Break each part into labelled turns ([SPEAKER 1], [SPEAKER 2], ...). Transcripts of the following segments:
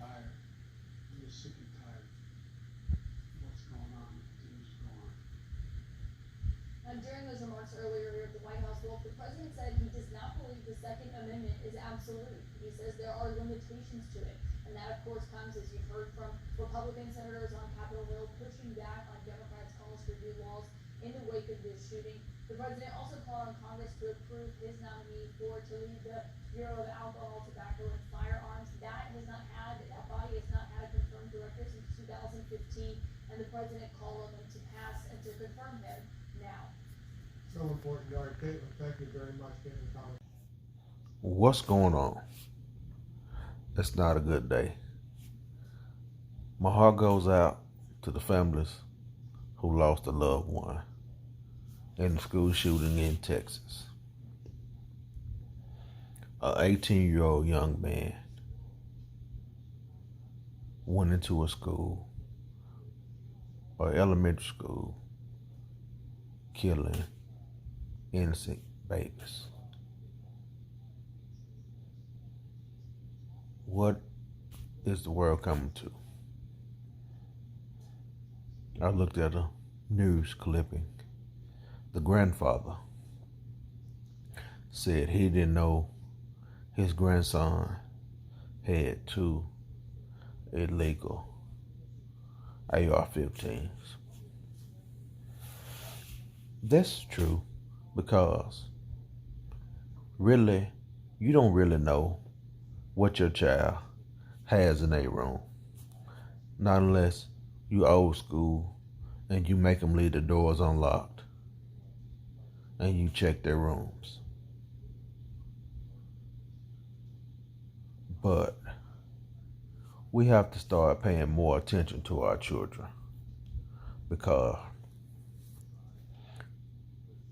[SPEAKER 1] tired. I'm just sick and tired. What's going on? It continues to go on.
[SPEAKER 2] During those remarks earlier at the White House, well, the president said he does not believe the Second Amendment is absolute. He says there are limitations to it. And that, of course, comes, as you've heard from Republican senators on Capitol Hill, pushing back on Democrats' calls for new laws in the wake of this shooting. The president also called on Congress to approve his nominee to lead the Bureau of Alcohol, Tobacco, and Firearms. That body has not had a confirmed director since 2015, and the president called on them to pass and to confirm him now.
[SPEAKER 1] So important, Yard. Caitlin, thank you very much, Caitlin Collins.
[SPEAKER 3] What's going on? It's not a good day. My heart goes out to the families who lost a loved one in the school shooting in Texas. An 18-year-old young man went into a school, or elementary school, killing innocent babies. What is the world coming to? I looked at a news clipping. The grandfather said he didn't know his grandson had two illegal AR-15s. That's true because really, you don't really know what your child has in their room. Not unless you old school and you make them leave the doors unlocked and you check their rooms. But we have to start paying more attention to our children because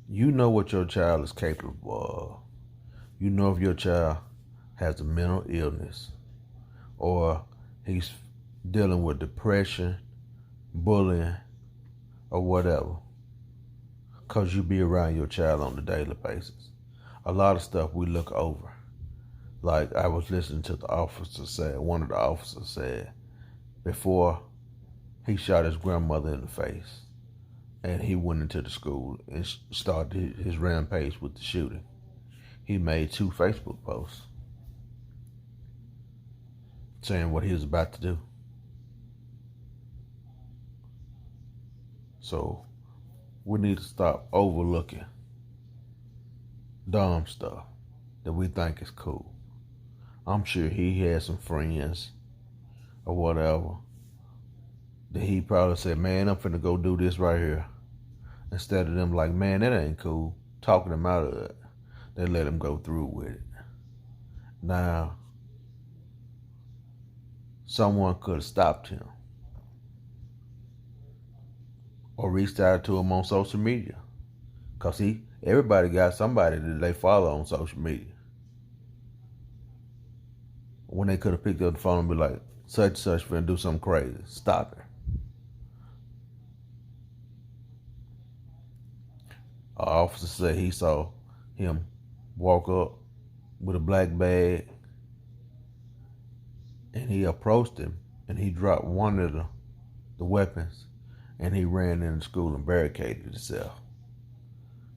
[SPEAKER 3] you know what your child is capable of. You know if your child has a mental illness or he's dealing with depression, bullying, or whatever, because you be around your child on a daily basis. A lot of stuff we look over. Like I was listening to one of the officers said, before he shot his grandmother in the face and he went into the school and started his rampage with the shooting, he made 2 Facebook posts saying what he was about to do. So we need to stop overlooking dumb stuff that we think is cool. I'm sure he had some friends or whatever that he probably said, man, I'm finna go do this right here. Instead of them like, man, that ain't cool, talking him out of it, they let him go through with it. Now, someone could have stopped him or reached out to him on social media, because everybody got somebody that they follow on social media. When they could have picked up the phone and be like, such and such finna do something crazy, stop her. An officer said he saw him walk up with a black bag and he approached him and he dropped one of the weapons and he ran into school and barricaded himself.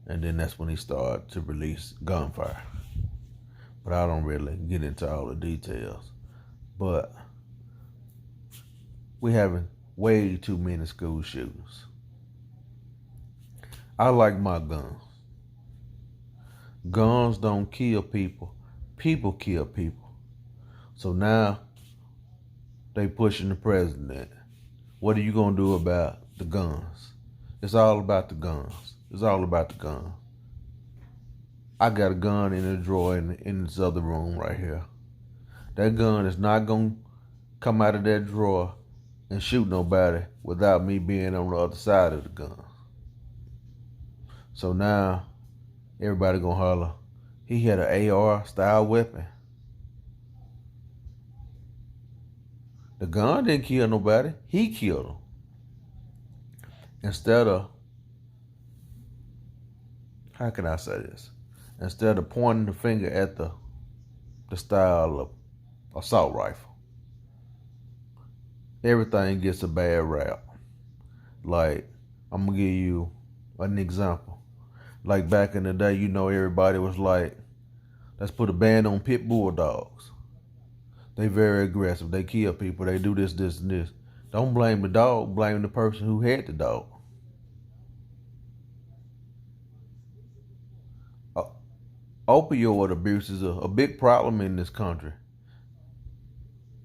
[SPEAKER 3] And then that's when he started to release gunfire. But I don't really get into all the details. But we having way too many school shootings. I like my guns. Guns don't kill people. People kill people. So now they pushing the president. What are you going to do about the guns? It's all about the guns. It's all about the guns. I got a gun in a drawer in this other room right here. That gun is not going to come out of that drawer and shoot nobody without me being on the other side of the gun. So now everybody going to holler, he had an AR style weapon. The gun didn't kill nobody. He killed him. Instead of, how can I say this? Instead of pointing the finger at the style of assault rifle, everything gets a bad rap. Like, I'm gonna give you an example. Like back in the day, everybody was like, let's put a ban on pit bulldogs. They very aggressive. They kill people. They do this, this, and this. Don't blame the dog. Blame the person who had the dog. Opioid abuse is a big problem in this country.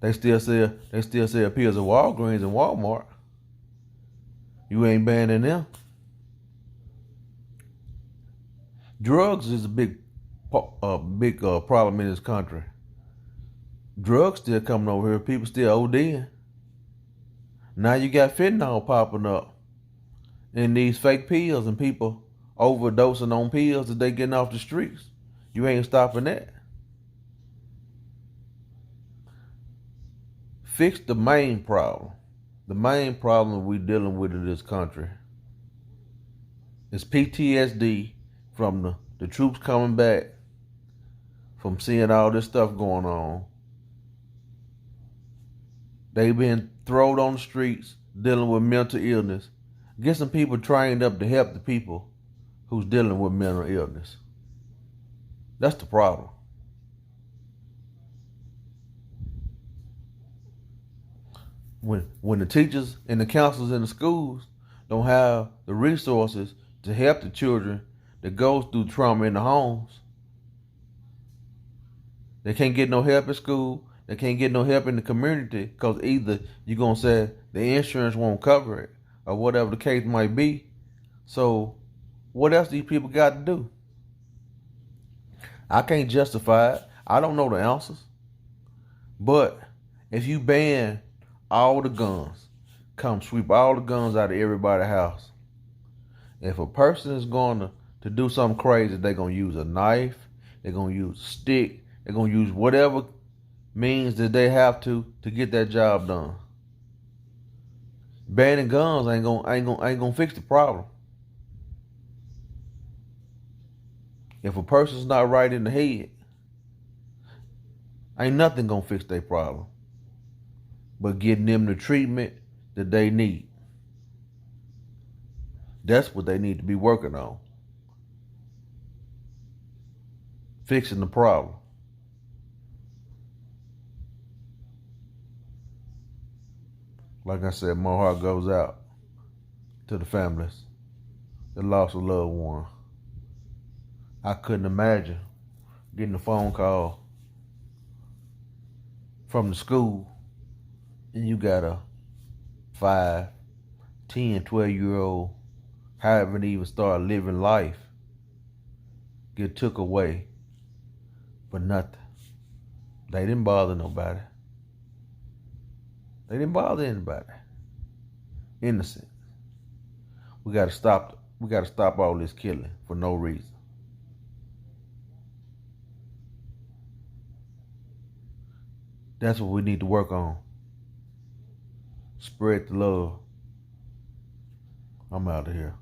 [SPEAKER 3] They still sell pills at Walgreens and Walmart. You ain't banning them. Drugs is a big problem in this country. Drugs still coming over here. People still ODing. Now you got fentanyl popping up in these fake pills and people overdosing on pills that they getting off the streets. You ain't stopping that. Fix the main problem. The main problem we dealing with in this country is PTSD from the troops coming back, from seeing all this stuff going on. They've been thrown on the streets dealing with mental illness. Get some people trained up to help the people who's dealing with mental illness. That's the problem. When the teachers and the counselors in the schools don't have the resources to help the children that goes through trauma in the homes, they can't get no help at school. They can't get no help in the community because either you're going to say the insurance won't cover it or whatever the case might be. So what else these people got to do? I can't justify it. I don't know the answers. But if you ban all the guns, come sweep all the guns out of everybody's house. If a person is going to do something crazy, they're going to use a knife, they're going to use a stick, they're going to use whatever means that they have to get that job done. Banning guns ain't gonna fix the problem. If a person's not right in the head, ain't nothing gonna fix their problem but getting them the treatment that they need. That's what they need to be working on. Fixing the problem. Like I said, my heart goes out to the families that lost a loved one. I couldn't imagine getting a phone call from the school and you got a 5, 10, 12-year-old haven't even started living life get took away for nothing. They didn't bother nobody. They didn't bother anybody. Innocent. We gotta stop all this killing for no reason. That's what we need to work on. Spread the love. I'm out of here.